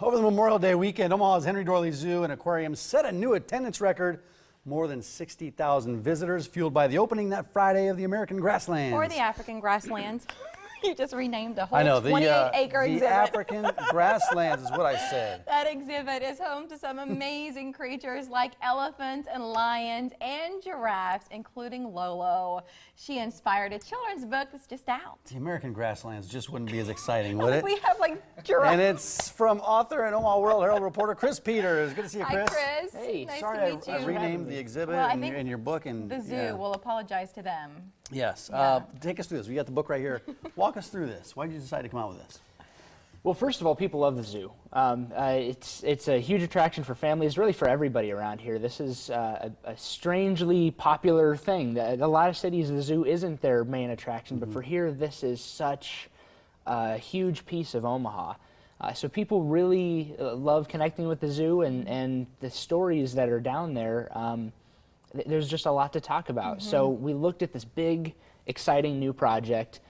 Over the Memorial Day weekend, Omaha's Henry Doorly Zoo and Aquarium set a new attendance record. More than 60,000 visitors, fueled by the opening that Friday of the American Grasslands. Or the African Grasslands. You just renamed a whole I know, 28-acre exhibit. The African Grasslands is what I said. That exhibit is home to some amazing creatures like elephants and lions and giraffes, including Lolo. She inspired a children's book that's just out. The American Grasslands just wouldn't be as exciting, would it? We have like giraffes. And it's from author and Omaha World Herald reporter Chris Peters. Good to see you, Chris. Hi, Chris. Hey, nice sorry to meet you. I renamed the exhibit in your book. And the zoo will apologize to them. Yes. Take us through this. We got the book right here. Walk us through this. Why did you decide to come out with this? Well, first of all, people love the zoo. It's a huge attraction for families, really for everybody around here. This is a strangely popular thing. A lot of cities, the zoo isn't their main attraction, but for here, this is such a huge piece of Omaha. So people really love connecting with the zoo and the stories that are down there. There's just a lot to talk about. So we looked at this big, exciting new project.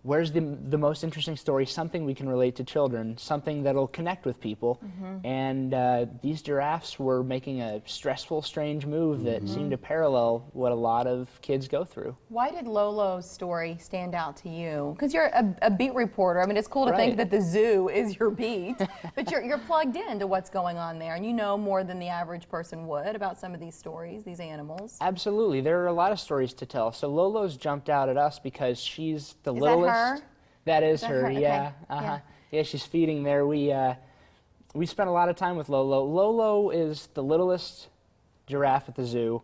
Where's the most interesting story, something we can relate to children, something that'll connect with people. And these giraffes were making a stressful, strange move that seemed to parallel what a lot of kids go through. Why did Lolo's story stand out to you? Because you're a beat reporter. I mean, it's cool to think that the zoo is your beat, but you're plugged into what's going on there, and you know more than the average person would about some of these stories, these animals. Absolutely. There are a lot of stories to tell. So Lolo's jumped out at us because she's the littlest. Her? That is her, Okay. yeah. Yeah, she's feeding there. We spent a lot of time with Lolo. Lolo is the littlest giraffe at the zoo.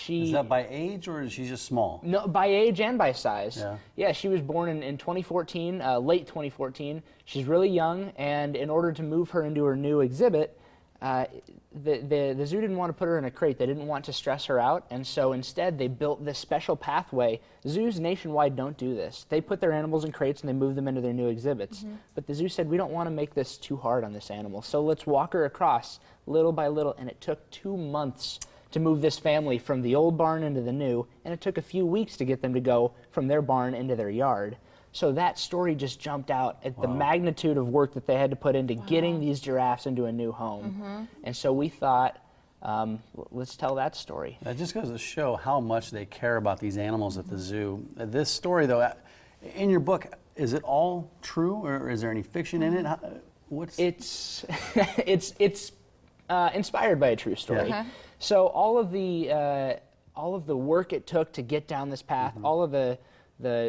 Is that by age or is she just small? No, by age and by size. Yeah, she was born in 2014, late 2014. She's really young, and in order to move her into her new exhibit, the zoo didn't want to put her in a crate. They didn't want to stress her out, and so instead they built this special pathway. Zoos nationwide don't do this. They put their animals in crates and they move them into their new exhibits. But the zoo said, we don't want to make this too hard on this animal, so let's walk her across little by little, and it took 2 months to move this family from the old barn into the new, and it took a few weeks to get them to go from their barn into their yard. So that story just jumped out at the magnitude of work that they had to put into getting these giraffes into a new home. And so we thought, let's tell that story. That just goes to show how much they care about these animals at the zoo. This story, though, in your book, is it all true, or is there any fiction in it? It's inspired by a true story. So all of the work it took to get down this path, all of the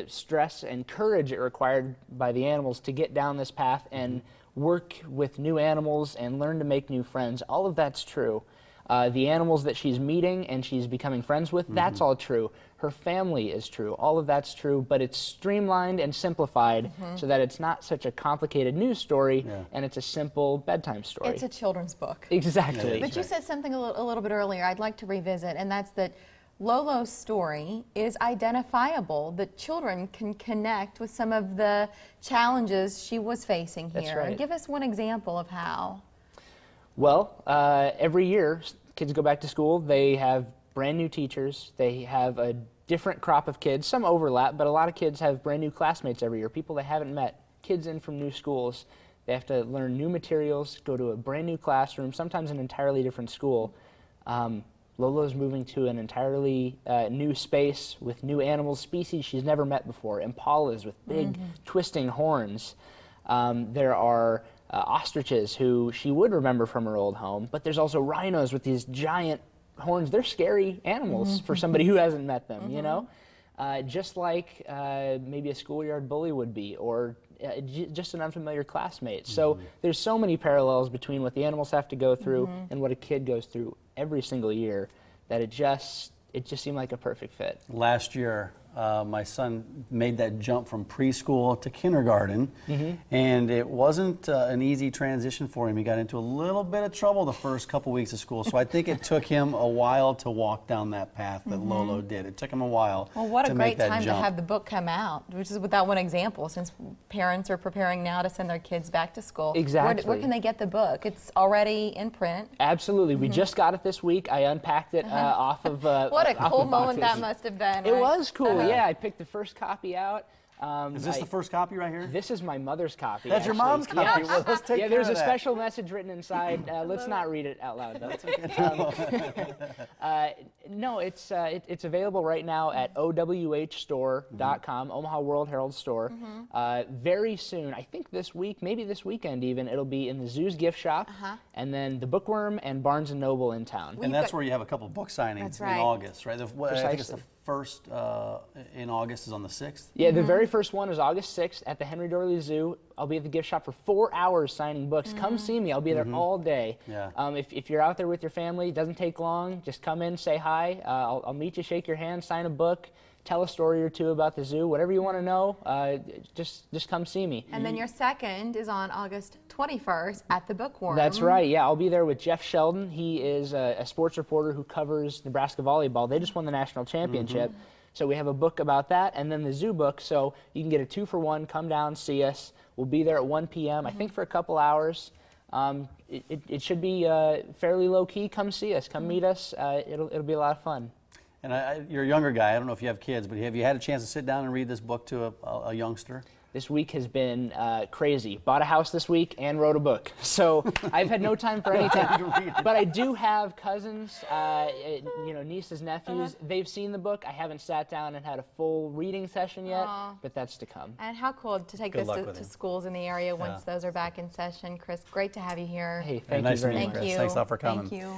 stress and courage it required by the animals to get down this path and work with new animals and learn to make new friends, all of that's true. The animals that she's meeting and she's becoming friends with, that's all true. Her family is true. All of that's true, but it's streamlined and simplified so that it's not such a complicated news story and it's a simple bedtime story. It's a children's book. Exactly. But you said something a little bit earlier I'd like to revisit, and that's that Lolo's story is identifiable, that children can connect with some of the challenges she was facing here. That's right. Give us one example of how. Well, every year kids go back to school. They have brand new teachers. They have a different crop of kids. Some overlap, but a lot of kids have brand new classmates every year, people they haven't met, kids in from new schools. They have to learn new materials, go to a brand new classroom, sometimes an entirely different school. Lolo's moving to an entirely new space with new animal species she's never met before, impalas with big twisting horns. There are ostriches who she would remember from her old home, but there's also rhinos with these giant horns. They're scary animals for somebody who hasn't met them, you know? Just like maybe a schoolyard bully would be, or just an unfamiliar classmate. So there's so many parallels between what the animals have to go through and what a kid goes through every single year that it just seemed like a perfect fit. Last year, my son made that jump from preschool to kindergarten, and it wasn't an easy transition for him. He got into a little bit of trouble the first couple weeks of school, so I think it took him a while to walk down that path that Lolo did. It took him a while Well, what a to great make that time jump. to have the book come out, which is with that one example, since parents are preparing now to send their kids back to school. Exactly. Where can they get the book? It's already in print. Absolutely. We just got it this week. I unpacked it off of What a off cool of moment boxes. that must have been. It right? was cool, yeah. I picked the first copy out. Is this the first copy right here? This is my mother's copy. That's your mom's actually. copy. Yes. Well, let's take Yeah, care there's of a that. special message written inside. Let's not read it out loud, though. That's okay. No, it's available right now at owhstore.com, Omaha World Herald store. Very soon, I think this week, maybe this weekend even, it'll be in the Zoo's gift shop, and then the Bookworm and Barnes & Noble in town. And that's where you have a couple book signings That's in right. August, right? I think it's the Precisely. first in August is on the 6th. Yeah, the very first one is August 6th at the Henry Doorly Zoo. I'll be at the gift shop for 4 hours signing books. Come see me. I'll be there all day. Yeah. If you're out there with your family, it doesn't take long. Just come in, say hi. I'll meet you, shake your hand, sign a book, tell a story or two about the zoo. Whatever you want to know, just come see me. And then your second is on August 21st at the Bookworm. That's right. Yeah, I'll be there with Jeff Sheldon. He is a sports reporter who covers Nebraska volleyball. They just won the national championship. So we have a book about that, and then the zoo book. So you can get a 2-for-1. Come down, see us. We'll be there at 1 p.m. I think for a couple hours. It should be fairly low key. Come see us. Come meet us. It'll be a lot of fun. And you're a younger guy. I don't know if you have kids, but have you had a chance to sit down and read this book to a youngster? This week has been crazy. Bought a house this week and wrote a book. So I've had no time for anything. But I do have cousins, nieces, nephews. They've seen the book. I haven't sat down and had a full reading session yet, but that's to come. And how cool to take Good this luck with to him. schools in the area once those are back in session. Chris, great to have you here. Hey, thank Nice you to very meet much. you, Chris. Thanks a lot for coming. Thank you.